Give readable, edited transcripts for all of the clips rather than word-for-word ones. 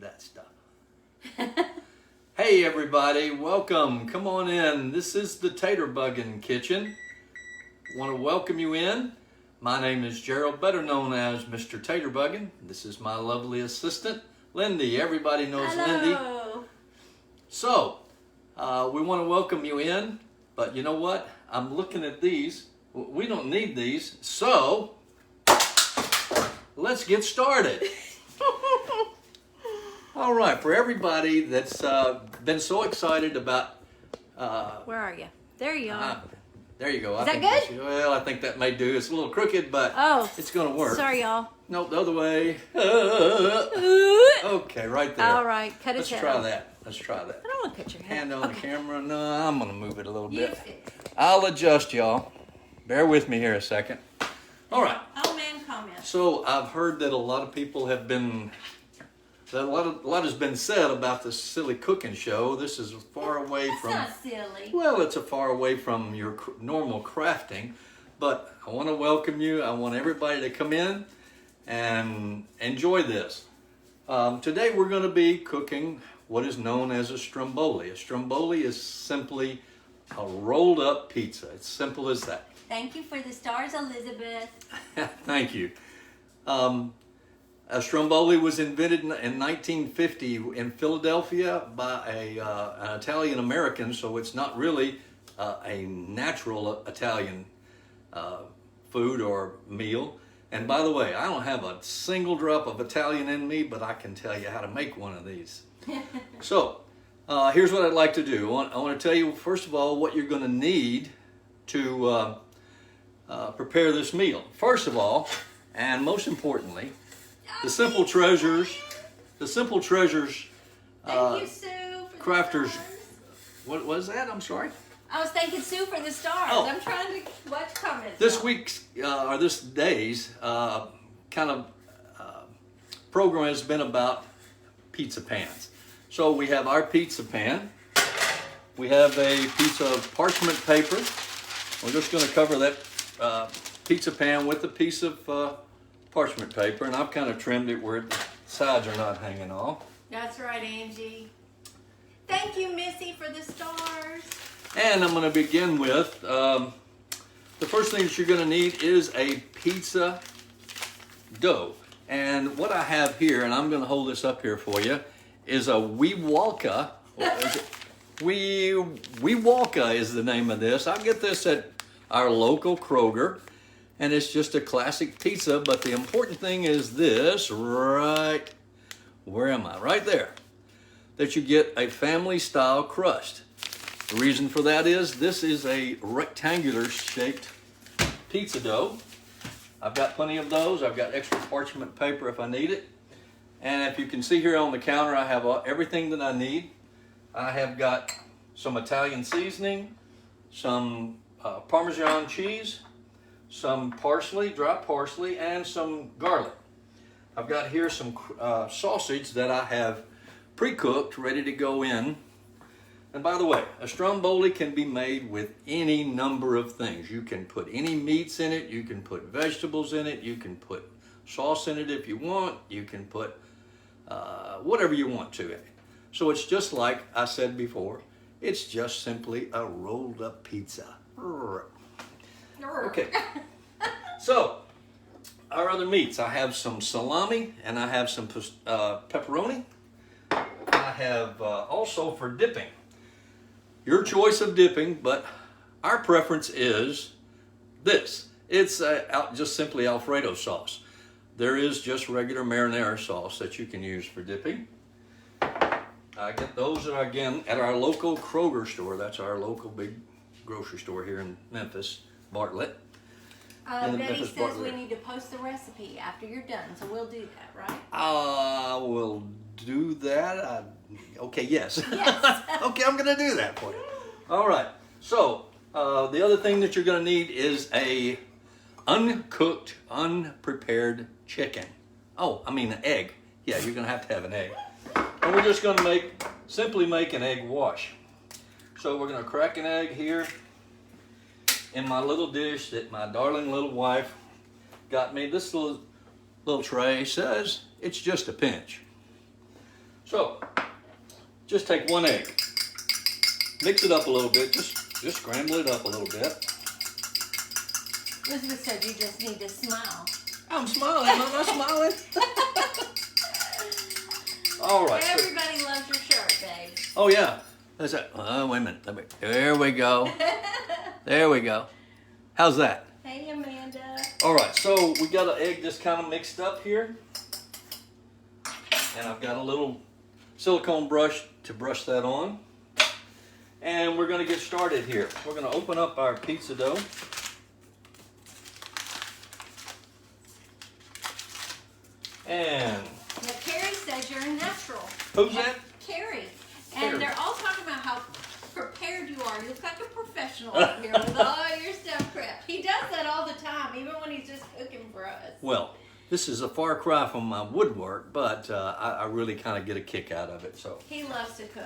that stuff. Hey everybody, welcome. Come on in. This is the Taterbuggin kitchen. Want to welcome you in. My name is Gerald, better known as Mr. Taterbuggin. This is my lovely assistant, Lindy. Everybody knows Lindy. So, we want to welcome you in, but you know what? I'm looking at these. We don't need these, so let's get started. All right, for everybody that's been so excited about... Where are you? There you are. There you go. Is that good? Well, I think that may do. It's a little crooked, but it's going to work. Sorry, y'all. Nope, the other way. Okay, right there. All right, cut his head Let's try off. that. Let's try that. I don't want to cut your head. Hand on the camera. No, I'm going to move it a little bit. Fix it. I'll adjust, y'all. Bear with me here a second. All right. Oh, man, comment. So I've heard that a lot of people have been... A lot has been said about this silly cooking show. This is far away from... That's not silly. Well, it's a far away from your normal crafting, but I want to welcome you. I want everybody to come in and enjoy this. Today we're going to be cooking what is known as a stromboli. A stromboli is simply a rolled up pizza. It's simple as that. Thank you for the stars, Elizabeth. Thank you. A stromboli was invented in 1950 in Philadelphia by an Italian American, so it's not really a natural Italian food or meal. And by the way, I don't have a single drop of Italian in me, but I can tell you how to make one of these. So here's what I'd like to do. I want to tell you, first of all, what you're going to need to prepare this meal. First of all, and most importantly, the simple treasures. Thank you, Sue, for the crafters. stars. What was that? I'm sorry. I was thanking Sue for the stars. Oh. I'm trying to watch comments. This week's or this day's kind of program has been about pizza pans. So we have our pizza pan. We have a piece of parchment paper. We're just going to cover that pizza pan with a piece of parchment paper, and I've kind of trimmed it where the sides are not hanging off. That's right, Angie. Thank you, Missy, for the stars. And I'm going to begin with, the first thing that you're going to need is a pizza dough. And what I have here, and I'm going to hold this up here for you, is a Weewalka. Weewalka is the name of this. I get this at our local Kroger. And it's just a classic pizza, but the important thing is this, right, where am I? Right there, that you get a family-style crust. The reason for that is this is a rectangular-shaped pizza dough. I've got plenty of those. I've got extra parchment paper if I need it. And if you can see here on the counter, I have everything that I need. I have got some Italian seasoning, some Parmesan cheese, some parsley, dry parsley, and some garlic. I've got here some sausage that I have pre-cooked, ready to go in. And by the way, a stromboli can be made with any number of things. You can put any meats in it, you can put vegetables in it, you can put sauce in it if you want, you can put whatever you want to in it. So it's just like I said before, it's just simply a rolled up pizza. Okay, so our other meats, I have some salami and I have some pepperoni. I have also for dipping, your choice of dipping, but our preference is this. It's just simply Alfredo sauce. There is just regular marinara sauce that you can use for dipping. I get those again at our local Kroger store. That's our local big grocery store here in Memphis. Bartlett. Betty says we need to post the recipe after you're done, so we'll do that, right? We'll do that. Okay, yes. Yes. Okay, I'm going to do that for you. All right. So, the other thing that you're going to need is a uncooked, unprepared chicken. Oh, I mean an egg. Yeah, you're going to have an egg. And we're just going to simply make an egg wash. So we're going to crack an egg here in my little dish that my darling little wife got me. This little tray says it's just a pinch. just take 1 egg. Mix it up a little bit. Just scramble it up a little bit. Elizabeth said you just need to smile. I'm smiling. I'm not smiling. All right. Everybody loves your shirt, babe. Oh, yeah. That's it. Oh, wait a minute. There we go. There we go. How's that? Hey, Amanda. All right. So we got an egg just kind of mixed up here. And I've got a little silicone brush to brush that on. And we're going to get started here. We're going to open up our pizza dough. And now, Carrie says you're a natural. Who's that? Carrie. And Carrie. they're all talking about how prepared you are. You look like a professional up here with all your stuff prepped. He does that all the time, even when he's just cooking for us. Well, this is a far cry from my woodwork, but I really kind of get a kick out of it. So he loves to cook.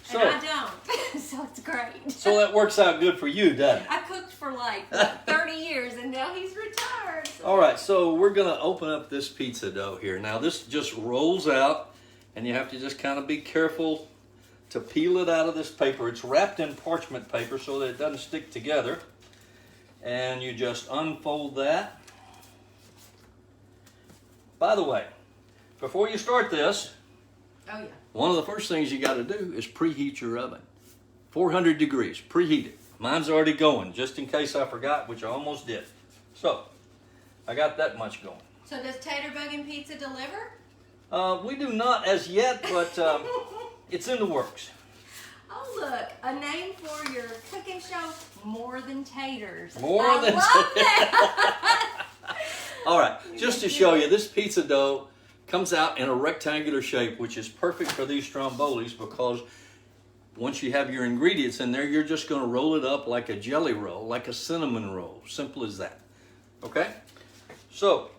So, and I don't, so it's great. So that works out good for you, doesn't it? I cooked for like 30 years, and now he's retired. So. All right, so we're going to open up this pizza dough here. Now, this just rolls out, and you have to just kind of be careful to peel it out of this paper. It's wrapped in parchment paper so that it doesn't stick together. And you just unfold that. By the way, before you start this, oh yeah, one of the first things you got to do is preheat your oven. 400 degrees, preheat it. Mine's already going, just in case I forgot, which I almost did. So, I got that much going. So does Taterbuggin Pizza deliver? We do not as yet, but it's in the works. Oh look, a name for your cooking show, More Than Taters. More I than love that. All right, just to show you, this pizza dough comes out in a rectangular shape, which is perfect for these strombolis because once you have your ingredients in there, you're just going to roll it up like a jelly roll, like a cinnamon roll. Simple as that. Okay? So,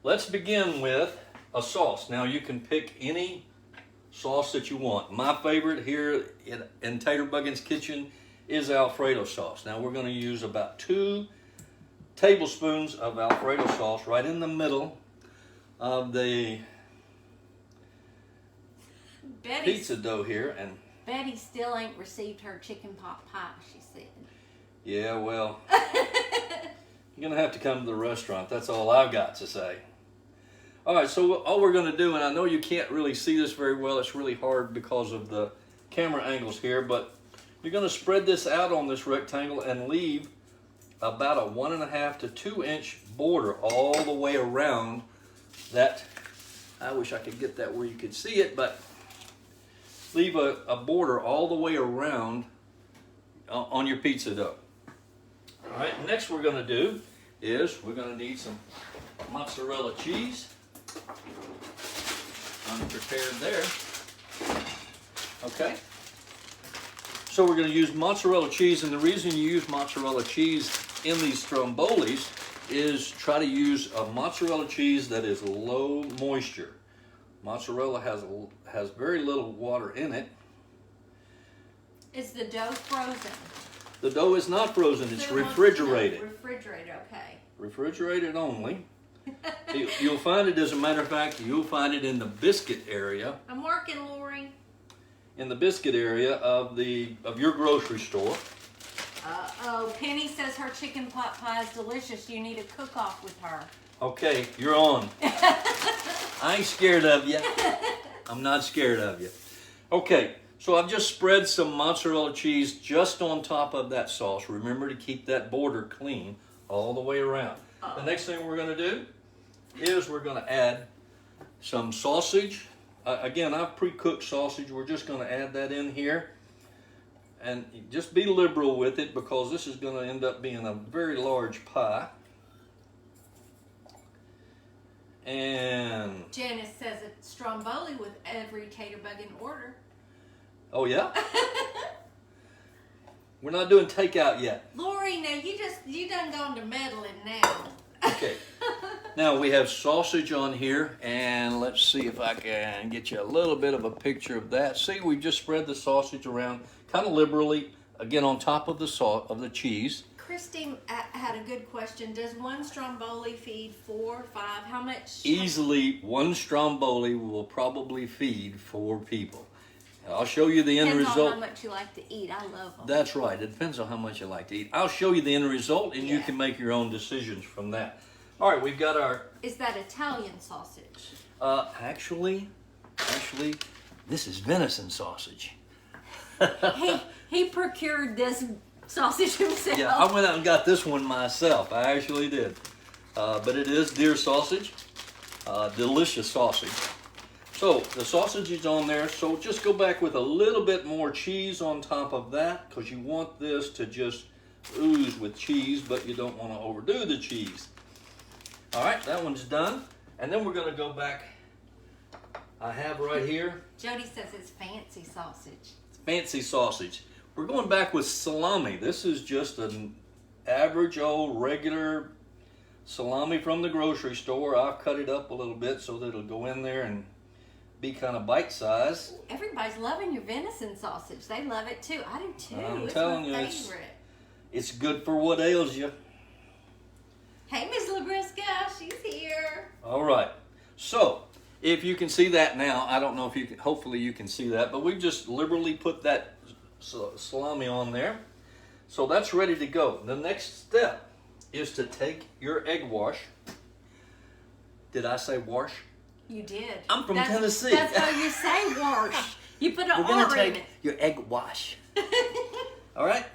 let's begin with a sauce. Now, you can pick any sauce that you want. My favorite here in Taterbuggin's kitchen is Alfredo sauce. Now, we're going to use about 2 tablespoons of Alfredo sauce right in the middle of the pizza dough here. And Betty still ain't received her chicken pot pie, she said. Yeah, well, you're going to have to come to the restaurant. That's all I've got to say. All right, so all we're going to do, and I know you can't really see this very well. It's really hard because of the camera angles here, but you're going to spread this out on this rectangle and leave about a 1.5 to 2 inch border all the way around that. I wish I could get that where you could see it, but leave a border all the way around on your pizza dough. All right, next we're going to do is we're going to need some mozzarella cheese. Unprepared there. Okay. So we're going to use mozzarella cheese, and the reason you use mozzarella cheese in these strombolis is try to use a mozzarella cheese that is low moisture. Mozzarella has very little water in it. Is the dough frozen? The dough is not frozen, it's refrigerated. Refrigerated, okay. Refrigerated only. You'll find it, as a matter of fact, you'll find it in the biscuit area. I'm working, Lori. In the biscuit area of your grocery store. Uh-oh, Penny says her chicken pot pie is delicious. You need a cook-off with her. Okay, you're on. I ain't scared of you. I'm not scared of you. Okay, so I've just spread some mozzarella cheese just on top of that sauce. Remember to keep that border clean all the way around. The next thing we're going to do is we're going to add some sausage. Again, I've pre-cooked sausage. We're just going to add that in here. And just be liberal with it because this is going to end up being a very large pie. And Janice says a stromboli with every Taterbuggin order. Oh yeah? We're not doing takeout yet. Lori, now you done gone to meddling now. Okay. Now we have sausage on here, and let's see if I can get you a little bit of a picture of that. See, we just spread the sausage around kind of liberally, again on top of the cheese. Christine had a good question. Does one stromboli feed 4 or 5? How much? Easily, one stromboli will probably feed 4 people. I'll show you the end Depends result. on how much you like to eat. I love them. That's right. It depends on how much you like to eat. I'll show you the end result, and you Yeah. can make your own decisions from that. All right, we've got our... Is that Italian sausage? Actually, this is venison sausage. He procured this sausage himself. Yeah, I went out and got this one myself. I actually did. But it is deer sausage. Delicious sausage. So the sausage is on there. So just go back with a little bit more cheese on top of that, because you want this to just ooze with cheese, but you don't want to overdo the cheese. All right, that one's done. And then we're going to go back. I have right here Jody says it's fancy sausage. fancy sausage. We're going back with salami. This is just an average old regular salami from the grocery store. I've cut it up a little bit so that it'll go in there and be kind of bite-sized. Everybody's loving your venison sausage. They love it too. I do too. I'm It's telling my you, favorite. It's good for what ails you. Hey, Miss Labrisca, she's here. All right. So, if you can see that now, I don't know if you can, hopefully you can see that, but we've just liberally put that salami on there. So that's ready to go. The next step is to take your egg wash. Did I say wash? You did. I'm from Tennessee. That's how you say wash. You put an We're going R to in take your egg wash. All right?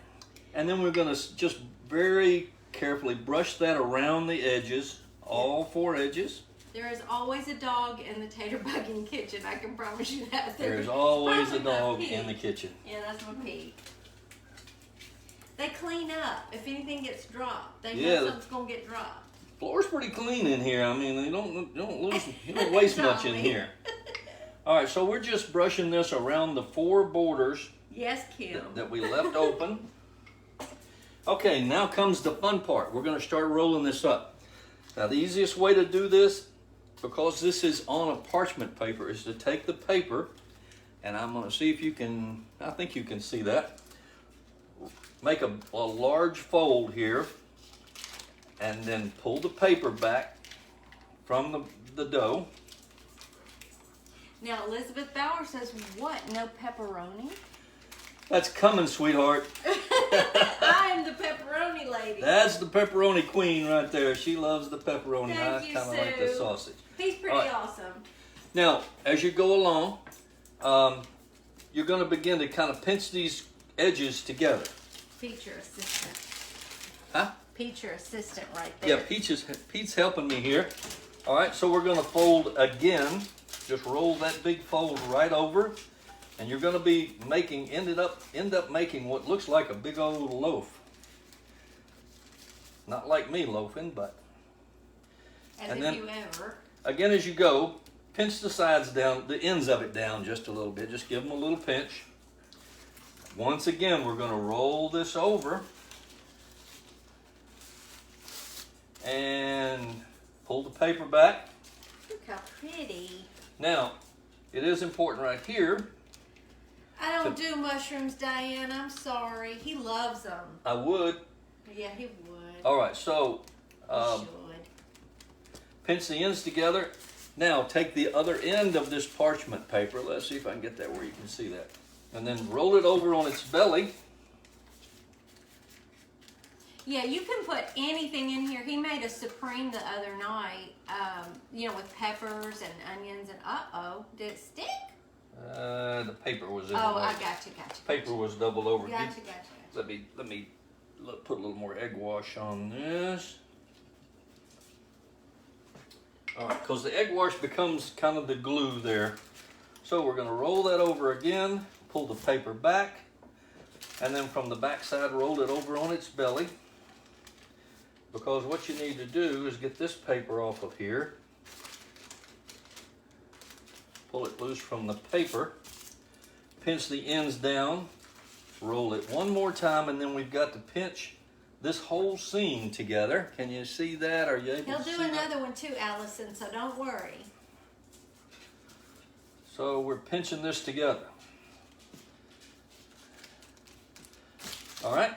And then we're going to just very carefully brush that around the edges, all four edges. There is always a dog in the Taterbuggin kitchen. I can promise you that. There's always a probably my dog pig. in the kitchen. Yeah, that's my pig. They clean up. If anything gets dropped, they Yeah. know something's gonna get dropped. Floor's pretty clean in here. I mean, you don't waste much in Golly. here. All right, so we're just brushing this around the four borders Yes, Kim. that we left open. Okay, now comes the fun part. We're going to start rolling this up. Now, the easiest way to do this, because this is on a parchment paper, is to take the paper, and I'm going to see if you can, I think you can see that. Make a large fold here, and then pull the paper back from the dough. Now, Elizabeth Bauer says, what? No pepperoni? That's coming, sweetheart. I am the pepperoni lady. That's the pepperoni queen right there. She loves the pepperoni. Thank I you, kind of like the Sue. sausage. He's pretty All right. awesome. Now, as you go along, you're going to begin to kind of pinch these edges together. Pete's your assistant. Huh? Pete's your assistant right there. Yeah, Pete's helping me here. All right, so we're going to fold again. Just roll that big fold right over, and you're going to be end up making what looks like a big old loaf. Not like me loafing, but. As and if then- you ever. Again, as you go, pinch the sides down, the ends of it down just a little bit. Just give them a little pinch. Once again, we're going to roll this over and pull the paper back. Look how pretty. Now, it is important right here. I don't do mushrooms, Diane. I'm sorry. He loves them. I would. Yeah, he would. All right, so He should. pinch the ends together. Now, take the other end of this parchment paper. Let's see if I can get that where you can see that. And then roll it over on its belly. Yeah, you can put anything in here. He made a supreme the other night, with peppers and onions and did it stick? The paper was in Oh, the way. I got you. Paper was doubled over. Gotcha. Let me put a little more egg wash on this. All right, because the egg wash becomes kind of the glue there. So we're going to roll that over again, pull the paper back, and then from the back side roll it over on its belly. Because what you need to do is get this paper off of here. Pull it loose from the paper. Pinch the ends down. Roll it one more time, and then we've got to pinch this whole seam together. Can you see that? Are you able He'll to do see that? another one too, Allison, so don't worry. So we're pinching this together. All right.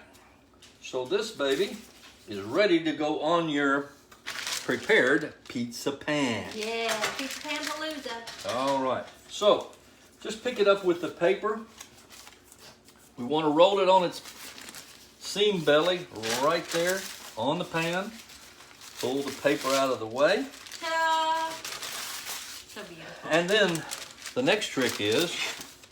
So this baby is ready to go on your prepared pizza pan. Yeah, pizza pan palooza. All right. So just pick it up with the paper. We want to roll it on its seam belly right there on the pan. Pull the paper out of the way. Ta-da! So beautiful. And then the next trick is,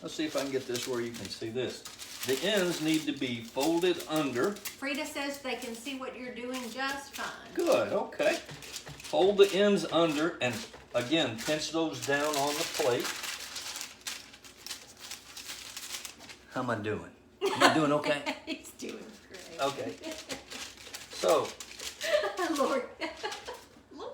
let's see if I can get this where you can see this. The ends need to be folded under. Frida says they can see what you're doing just fine. Good, okay. Fold the ends under and again, pinch those down on the plate. How am I doing? Am I doing okay? He's doing great. Okay. So, Lord. Lori.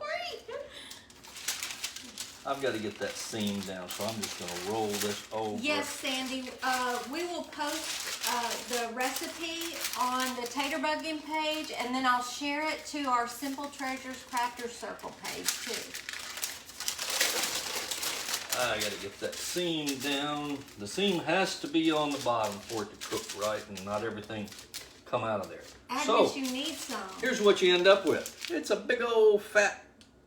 I've got to get that seam down, so I'm just going to roll this over. Yes, Sandy. We will post the recipe on the Taterbuggin page, and then I'll share it to our Simple Treasures Crafters Circle page too. I got to get that seam down. The seam has to be on the bottom for it to cook right and not everything come out of there. Agnes, you need some. Here's what you end up with. It's a big old fat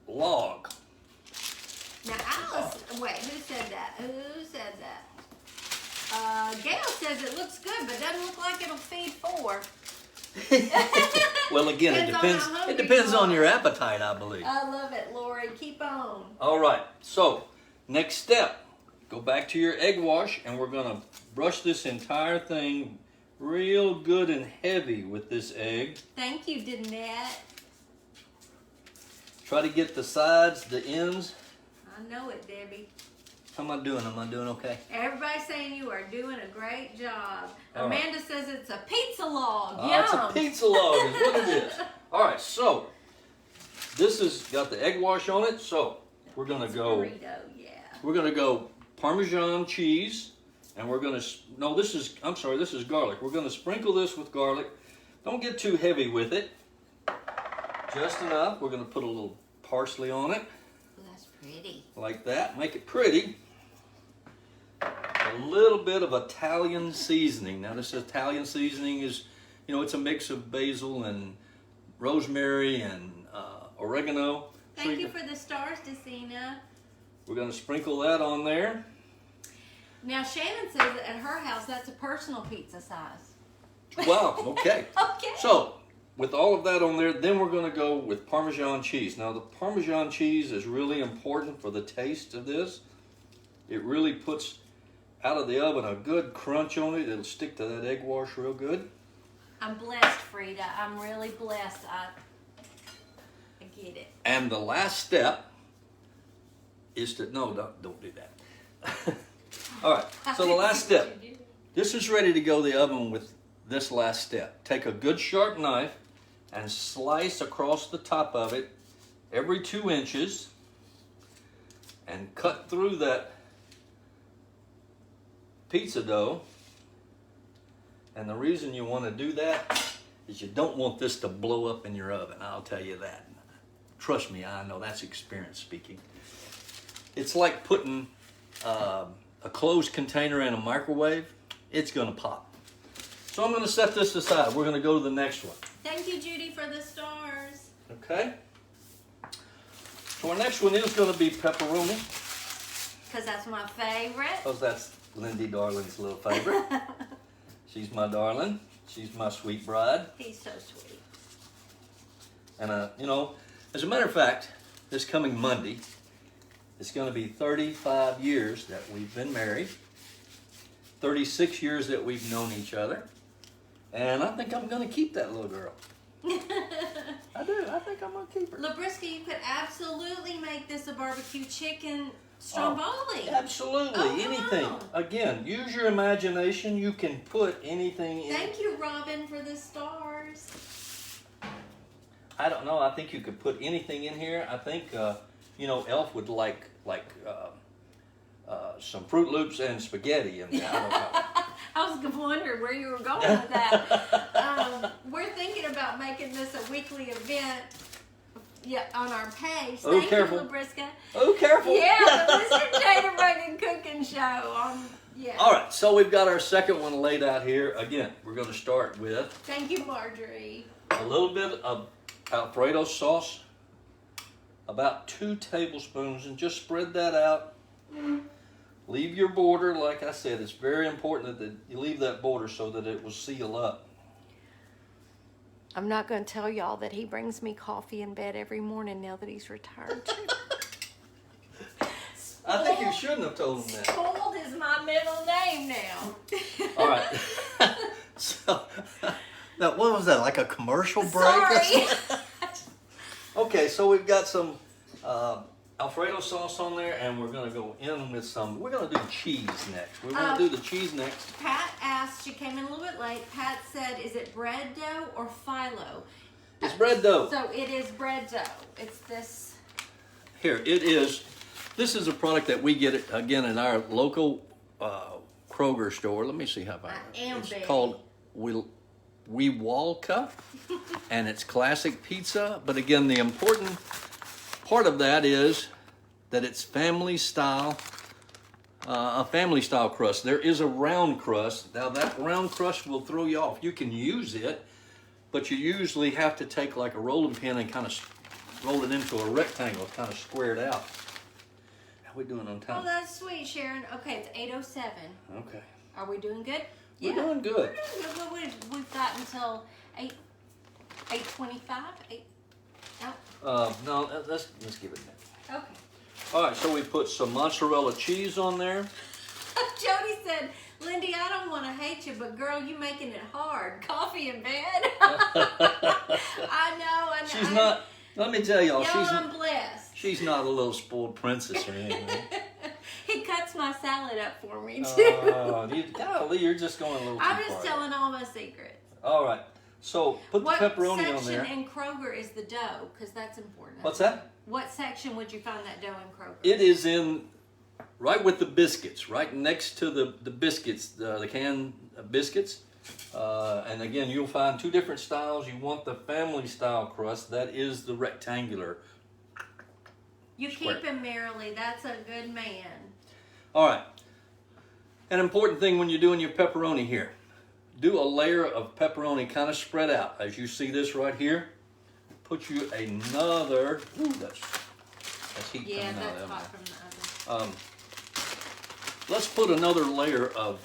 log. Now, Alice, wait, who said that? Who said that? Gail says it looks good, but doesn't look like it'll feed 4. Well, again, it depends. It depends on your appetite, I believe. I love it, Lori. Keep on. All right. So, next step, go back to your egg wash, and we're gonna brush this entire thing real good and heavy with this egg. Thank you, Danette. Try to get the sides, the ends. I know it, Debbie. How am I doing? Am I doing okay? Everybody's saying you are doing a great job. All Amanda says it's a pizza log. Oh, Yum. it's a pizza log is what it is. All right, so this has got the egg wash on it. So we're gonna go. Burrito, yeah. We're gonna go Parmesan cheese, and we're gonna. No, this is. I'm sorry. This is garlic. We're gonna sprinkle this with garlic. Don't get too heavy with it. Just enough. We're gonna put a little parsley on it. That's pretty. Like that. Make it pretty. A little bit of Italian seasoning. Now this Italian seasoning is, you know, it's a mix of basil and rosemary and oregano. Thank you for the stars, Decina. We're going to sprinkle that on there. Now Shannon says that at her house that's a personal pizza size. Wow, okay. Okay. So, with all of that on there, then we're going to go with Parmesan cheese. Now the Parmesan cheese is really important for the taste of this. It really puts out of the oven a good crunch on it. It'll stick to that egg wash real good. I'm blessed, Frida. I'm really blessed. I get it. And the last step is to, no, don't do that. All right, so the last step. This is ready to go to the oven with this last step. Take a good sharp knife and slice across the top of it every 2 inches and cut through that pizza dough. And the reason you want to do that is you don't want this to blow up in your oven. I'll tell you that. Trust me, I know, that's experience speaking. It's like putting a closed container in a microwave. It's going to pop. So I'm going to set this aside. We're going to go to the next one. Thank you, Judy, for the stars. Okay. So our next one is going to be pepperoni. Because that's my favorite. Because that's Lindy Darling's little favorite. She's my darling. She's my sweet bride. He's so sweet. And, you know, as a matter of fact, this coming Monday, it's going to be 35 years that we've been married. 36 years that we've known each other. And I think I'm going to keep that little girl. I do. I think I'm going to keep her. Labriska, you could absolutely make this a barbecue chicken Stromboli. Absolutely. Oh, anything. on. Again, use your imagination. You can put anything in. Thank you, Robin, for the stars. I don't know. I think you could put anything in here. I think, you know, Elf would like some Fruit Loops and spaghetti in there. I don't know. I was wondering where you were going with that. We're thinking about making this a weekly event. Yeah, on our page. Oh, Thank careful. you, Labriska. Oh, careful. Yeah, the Mr. Taterbuggin cooking show. Yeah. All right, so we've got our second one laid out here. Again, we're going to start with Thank you, Marjorie. a little bit of Alfredo sauce, about 2 tablespoons, and just spread that out Leave your border, like I said, it's very important that you leave that border so that it will seal up. I'm not going to tell y'all that he brings me coffee in bed every morning now that he's retired. I think you shouldn't have told him that. Spoiled is my middle name now. All right. So, now, what was that, like a commercial break? Sorry. Okay, so we've got some Alfredo sauce on there, and we're going to go in with some, we're going to do cheese next. We're going to do the cheese next. Pat asked, she came in a little bit late. Pat said, is it bread dough or phyllo? It's bread dough. So it is bread dough. It's this. Here, it is. This is a product that we get, again, in our local Kroger store. Let me see how far. It's big. called Weewalka, and it's classic pizza. But again, the important part of that is that it's family style, a family style crust. There is a round crust. Now that round crust will throw you off. You can use it, but you usually have to take like a rolling pin and kind of roll it into a rectangle, kind of square it out. How we doing on time? Oh, that's sweet, Sharon. Okay, it's 8:07. Okay. Are we doing good? We're doing good. We're doing good. We've got until 8:25. No, let's give it a minute. Okay. All right, so we put some mozzarella cheese on there. Jody said, Lindy, I don't want to hate you, but girl, you making it hard. Coffee in bed. I know. She's not. Let me tell y'all, I'm blessed. she's not a little spoiled princess or anything. He cuts my salad up for me too. Golly, you're just going a little too far. I'm just telling all my secrets. All right, so put the pepperoni on there. What section in Kroger is the dough? Because that's important. What's that? What section would you find that dough in Kroger? It is in right with the biscuits, right next to the biscuits, the canned biscuits. And again, you'll find two different styles. You want the family style crust. That is the rectangular. You square. keep him merrily. That's a good man. All right. An important thing when you're doing your pepperoni here. Do a layer of pepperoni kind of spread out. As you see this right here. Put you another. Ooh, that's heat coming out that's of hot from the oven. Let's put another layer of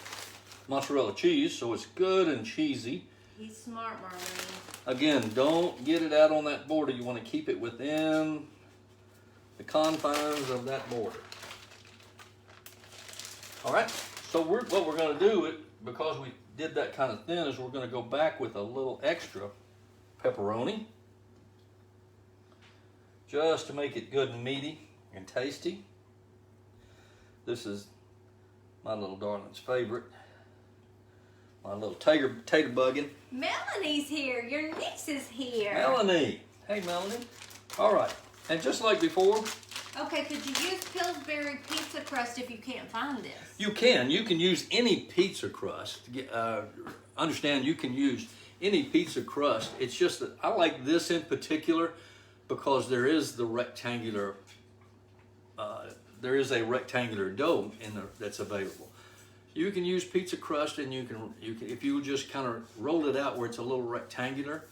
mozzarella cheese so it's good and cheesy. He's smart, Marlene. Again, don't get it out on that border. You want to keep it within the confines of that border. All right, so what we're going to do, because we did that kind of thin, is we're going to go back with a little extra pepperoni just to make it good and meaty and tasty. This is my little darling's favorite. My little Taterbuggin. Melanie's here. Your niece is here. Melanie. Hey, Melanie. All right. And just like before. Okay, could you use Pillsbury pizza crust if you can't find this? You can. You can use any pizza crust. Understand, you can use any pizza crust. It's just that I like this in particular because there is the rectangular, there is a rectangular dough in there that's available. You can use pizza crust, and you can if you just kind of roll it out where it's a little rectangular,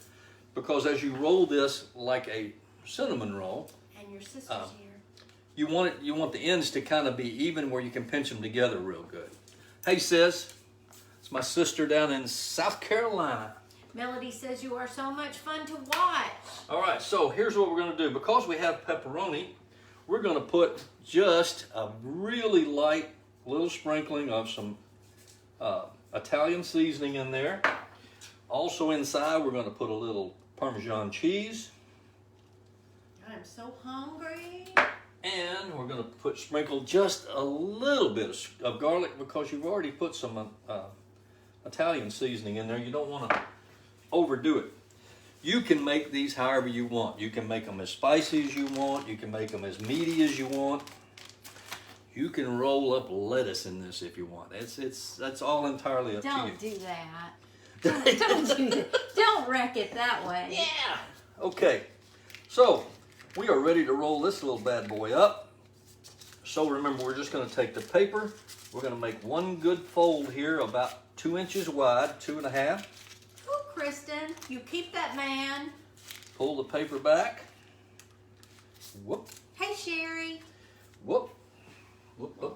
because as you roll this like a cinnamon roll, and your sister's here. You want the ends to kind of be even where you can pinch them together real good. Hey sis, it's my sister down in South Carolina. Melody says you are so much fun to watch. All right, so here's what we're going to do. Because we have pepperoni, we're going to put just a really light little sprinkling of some Italian seasoning in there. Also inside, we're going to put a little Parmesan cheese. I'm so hungry. And we're going to sprinkle just a little bit of garlic, because you've already put some Italian seasoning in there. You don't want to overdo it. You can make these however you want. You can make them as spicy as you want. You can make them as meaty as you want. You can roll up lettuce in this if you want. That's all entirely up to you. Don't do that. Don't do that. Don't wreck it that way. Yeah. Okay. So we are ready to roll this little bad boy up. So remember, we're just going to take the paper. We're going to make one good fold here, about 2 inches wide, 2.5. Oh, Kristen, you keep that man. Pull the paper back. Whoop. Hey, Sherry. Whoop.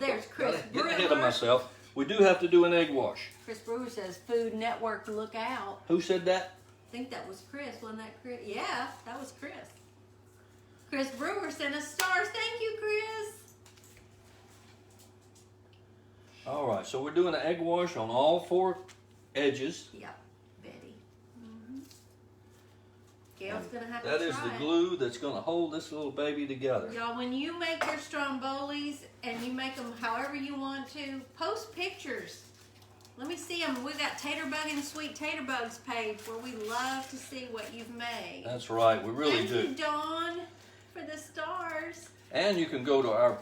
There's Chris Get ahead of Brewer. myself. We do have to do an egg wash. Chris Brewer says, Food Network, look out. Who said that? I think that was Chris, wasn't that Chris? Yeah, that was Chris. Chris Brewer sent us stars. Thank you, Chris. All right, so we're doing an egg wash on all 4 edges. Yep, Betty. Gail's going to have to That try is the it. glue that's going to hold this little baby together. Y'all, when you make your Strombolis and you make them however you want to, post pictures. Let me see them. We've got Taterbuggin Sweet Taterbugs page where we love to see what you've made. That's right, we really Thank do. you, Dawn, for the stars. And you can go to our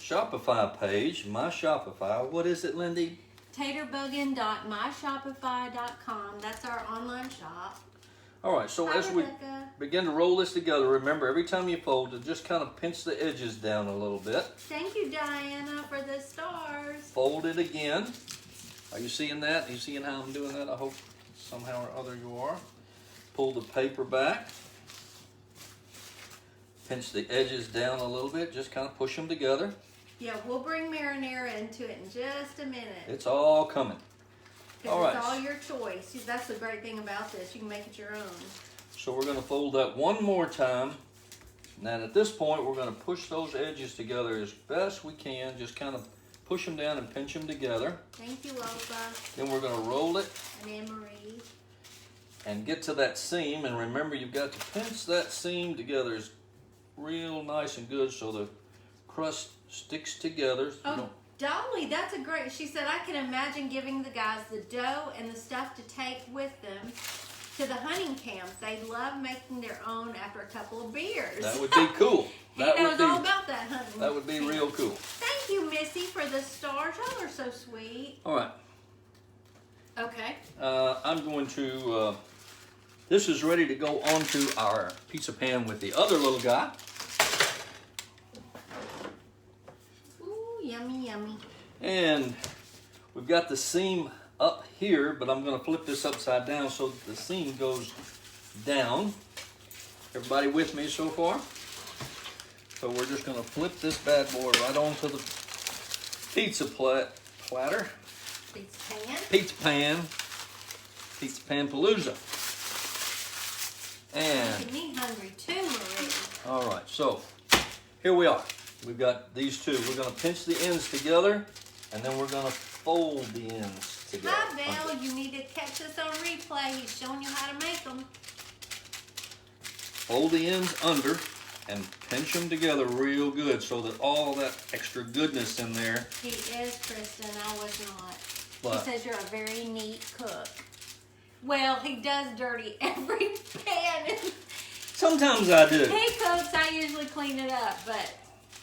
Shopify page, My Shopify. What is it, Lindy? Taterbuggin.myshopify.com. That's our online shop. All right, so Hi, as we Rebecca. begin to roll this together, remember every time you fold, to just kind of pinch the edges down a little bit. Thank you, Diana, for the stars. Fold it again. Are you seeing that? Are you seeing how I'm doing that? I hope somehow or other you are. Pull the paper back. Pinch the edges down a little bit. Just kind of push them together. Yeah, we'll bring marinara into it in just a minute. It's all coming. Because all it's right. all your choice. That's the great thing about this. You can make it your own. So we're going to fold that one more time. And then at this point, we're going to push those edges together as best we can. Just kind of push them down and pinch them together. Thank you, Lola Then we're going to roll it and Anne-Marie. and get to that seam. And remember, you've got to pinch that seam together as real nice and good so the crust sticks together. So you Oh, don't- Dolly, that's a great. She said, I can imagine giving the guys the dough and the stuff to take with them to the hunting camp. They love making their own after a couple of beers. that would be cool. He That knows would be, all about that hunting. that would be camp. real cool. Thank you, Missy, for the stars. Y'all are so sweet. All right. Okay. I'm going to, this is ready to go onto our pizza pan with the other little guy. Ooh, yummy, yummy. And we've got the seam up here, but I'm going to flip this upside down so that the seam goes down. Everybody with me so far? So we're just going to flip this bad boy right onto the pizza platter. Pizza pan. Pizza pan palooza. And Making me hungry too, Marie. all right, so here we are. We've got these two. We're going to pinch the ends together, and then we're going to fold the ends together. Hi, Belle. You need to catch this on replay. He's showing you how to make them. Fold the ends under and pinch them together real good so that all that extra goodness in there. He is, Kristen. I was not. But- He says you're a very neat cook. Well, he does dirty every pan. Sometimes I do. He cooks, I usually clean it up, but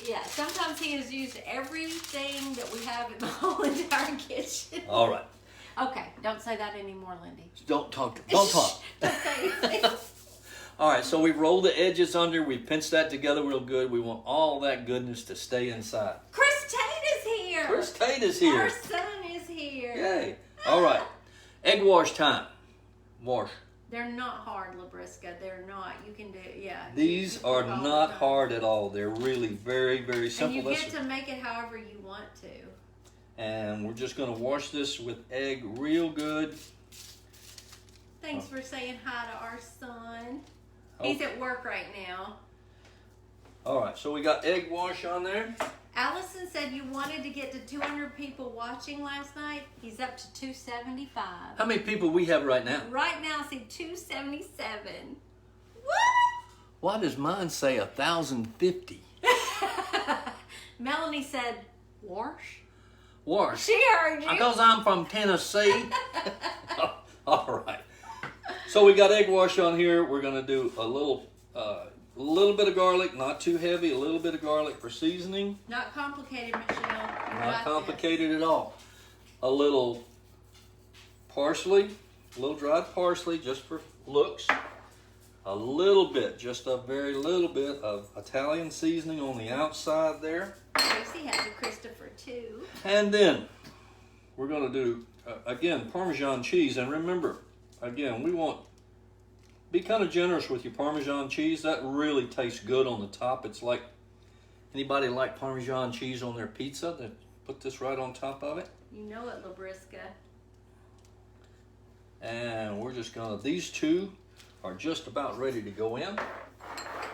yeah, sometimes he has used everything that we have in the whole entire kitchen. All right. Okay, don't say that anymore, Lindy. Don't talk. Don't talk. Don't say anything. All right, so we roll the edges under. We pinch that together real good. We want all that goodness to stay inside. Chris Tate is here. Chris Tate is here. Our son is here. Yay. All right. Egg wash time. Wash. They're not hard, Labrisca. They're not. You can do, yeah. These are all not the time. hard at all. They're really very, very And simple. you Let's- get to make it however you want to. And we're just going to wash this with egg real good. Thanks for saying hi to our son. He's at work right now. All right, so we got egg wash on there. Allison said you wanted to get to 200 people watching last night. He's up to 275. How many people we have right now? Right now, see 277. What? Why does mine say 1,050? Melanie said, wash? Wash. She heard you. Because I'm from Tennessee. All right. So we got egg wash on here. We're going to do a little bit of garlic, not too heavy, a little bit of garlic for seasoning. Not complicated, Michelle. You Not got complicated at all. A little parsley, a little dried parsley just for looks. A little bit, just a very little bit of Italian seasoning on the outside there. this. Tracy has a Christopher too. And then we're going to do, again, Parmesan cheese. And remember, again, we want, be kind of generous with your Parmesan cheese. That really tastes good on the top. It's like Anybody like Parmesan cheese on their pizza? Then put this right on top of it. You know it, Labrisca. And we're just gonna, these two are just about ready to go in.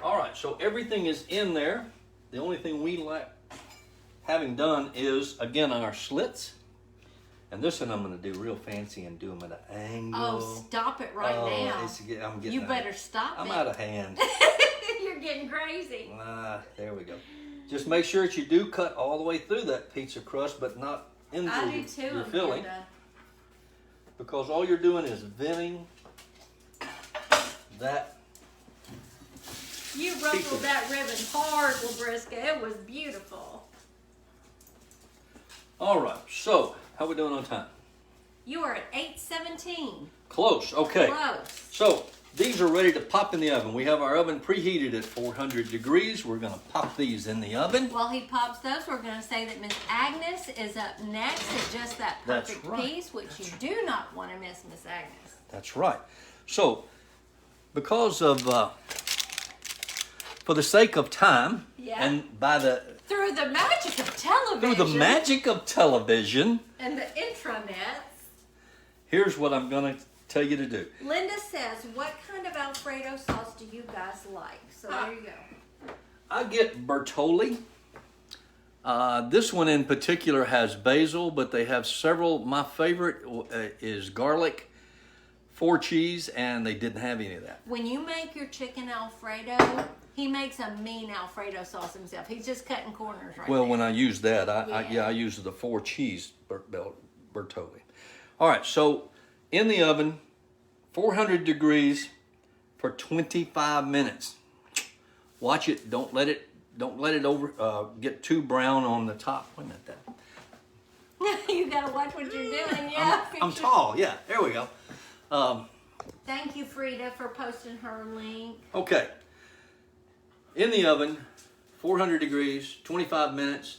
All right, so everything is in there. The only thing we like having done is, again, our slits. And this one I'm gonna do real fancy and do them at an angle. Oh, stop it right now. I'm getting You better stop I'm it. out of hand. You're getting crazy. There we go. Just make sure that you do cut all the way through that pizza crust, but not into I do too, your filling. Amanda. Because all you're doing is venting that. You ruffled that ribbon hard, Labrisca. It was beautiful. All right, so how we doing on time? You are at 8:17. Close, okay. Close. So these are ready to pop in the oven. We have our oven preheated at 400 degrees. We're gonna pop these in the oven. While he pops those, we're going to say that Miss Agnes is up next at just that That's perfect right. piece, which you do not want to miss, Miss Agnes. That's right. So because of, for the sake of time, Yeah. and by the, Through the magic of television. through the magic of television, And the intranets. here's what I'm gonna tell you to do. Linda says, what kind of Alfredo sauce do you guys like? So there you go. I get Bertolli. This one in particular has basil, but they have several. My favorite is garlic, 4 cheese, and they didn't have any of that. When you make your chicken Alfredo, he makes a mean Alfredo sauce himself. He's just cutting corners right Well, there. when I use that, I Yeah. use the 4 cheese Bertolli. All right, so in the oven, 400 degrees for 25 minutes. Watch it. Don't let it over get too brown on the top. Wait a minute, that. You gotta watch what you're doing, yeah. I'm tall. Yeah, there we go. Thank you, Frida, for posting her link. Okay. In the oven, 400 degrees, 25 minutes.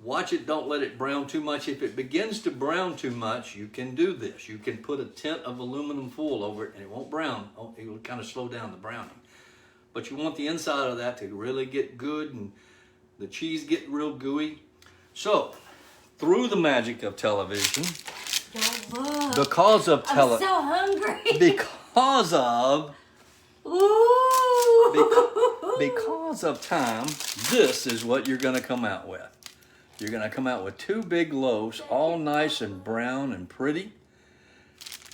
Watch it, don't let it brown too much. If it begins to brown too much, you can do this. You can put a tint of aluminum foil over it and it won't brown. It will kind of slow down the browning. But you want the inside of that to really get good and the cheese get real gooey. So, through the magic of television, Don't look. because of I'm so hungry. because of Ooh. because of time, this is what you're going to come out with. You're going to come out with 2 big loaves, all nice and brown and pretty.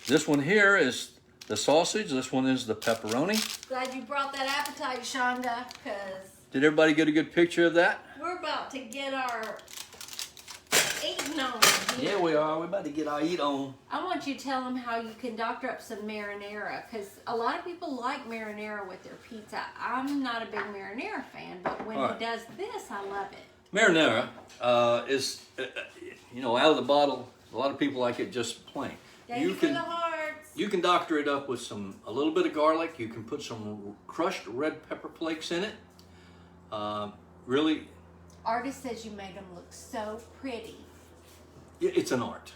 This one here is the sausage. This one is the pepperoni. Glad you brought that appetite, Shonda, because Did everybody get a good picture of that? we're about to get our eating on here. Yeah, we are. We're about to get our eat on. I want you to tell them how you can doctor up some marinara, because a lot of people like marinara with their pizza. I'm not a big marinara fan, but when All right. he does this, I love it. Marinara is, out of the bottle. A lot of people like it just plain. Thank you for the hearts. You can doctor it up with a little bit of garlic. You can put some crushed red pepper flakes in it. Really, Artist says you made them look so pretty. it's an art.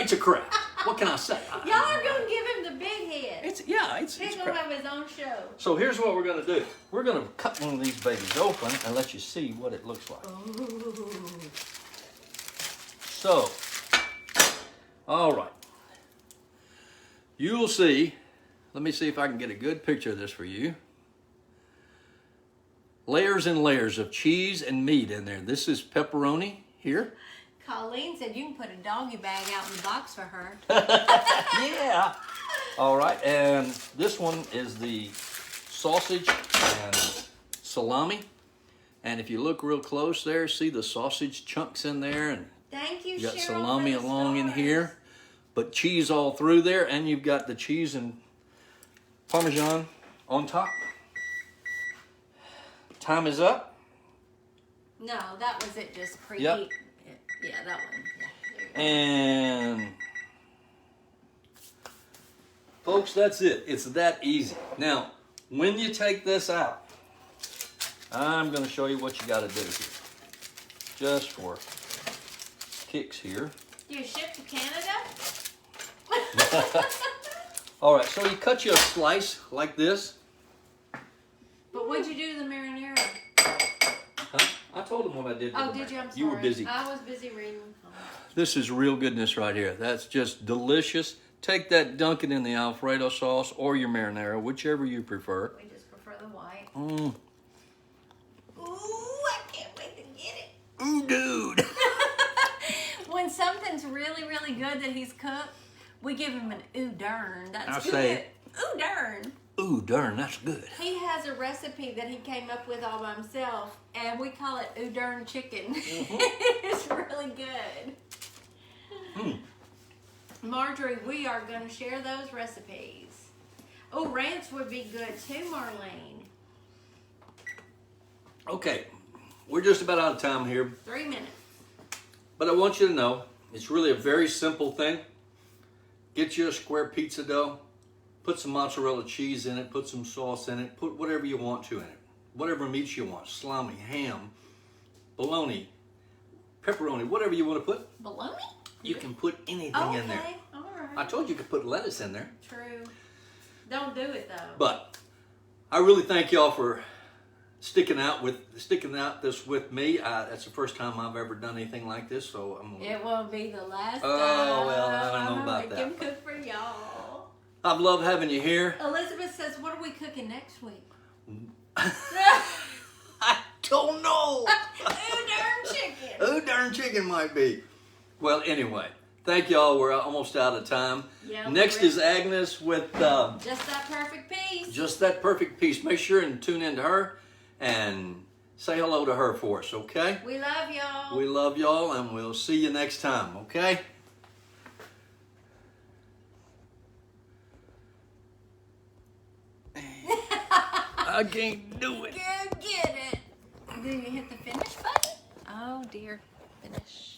It's a craft. What can I say? Y'all are going to give him the big head. It's He's craft. going to have his own show. So here's what we're going to do. We're going to cut one of these babies open and let you see what it looks like. Ooh. So, all right. You'll see. Let me see if I can get a good picture of this for you. Layers and layers of cheese and meat in there. This is pepperoni here. Colleen said you can put a doggy bag out in the box for her. Yeah. All right, and this one is the sausage and salami. And if you look real close there, see the sausage chunks in there, and Thank you, you got Cheryl, salami for the along in stars. here, but cheese all through there, and you've got the cheese and Parmesan on top. Time is up. No, that was it. Just preheat. Yep. Yeah, that one. Yeah, there you go. And folks, that's it. It's that easy. Now, when you take this out, I'm going to show you what you got to do here. Just for kicks here. Do you ship to Canada? All right, so you cut you a slice like this. But what'd you do to the marinara? Huh? told him what I did. Oh, did you? I'm sorry. You were busy. I was busy reading. This is real goodness right here. That's just delicious. Take that, dunk it in the Alfredo sauce or your marinara, whichever you prefer. We just prefer the white. Mm. Ooh, I can't wait to get it. Ooh, dude. When something's really, really good that he's cooked, we give him an ooh darn. That's good. Say it. Ooh darn. Ooh, darn, that's good. He has a recipe that he came up with all by himself, and we call it ooh darn chicken. Mm-hmm. It's really good. Mm. Marjorie, we are going to share those recipes. Oh, ranch would be good too, Marlene. Okay, we're just about out of time here, 3 minutes. but I want you to know it's really a very simple thing. Get you a square pizza dough, put some mozzarella cheese in it, put some sauce in it, put whatever you want to in it. Whatever meats you want, salami, ham, bologna, pepperoni, whatever you want to put. Bologna? You can put anything Oh, in there. okay. All right. I told you you could put lettuce in there. True. Don't do it though. But I really thank y'all for sticking out this with me. That's the first time I've ever done anything like this, so I'm gonna... It won't be the last time. Oh, well, I don't know about that. I'm gonna cook for y'all. I've loved having you here. Elizabeth says, what are we cooking next week? I don't know. Ooh, darn chicken. Ooh, darn chicken might be. Well, anyway, thank y'all. We're almost out of time. Yeah, Next is Agnes with just that perfect piece. Just That Perfect Piece. Make sure and tune in to her and say hello to her for us, okay? We love y'all. We love y'all, and we'll see you next time, okay? I can't do it. Go get it. Do you hit the finish button? Oh dear. Finish.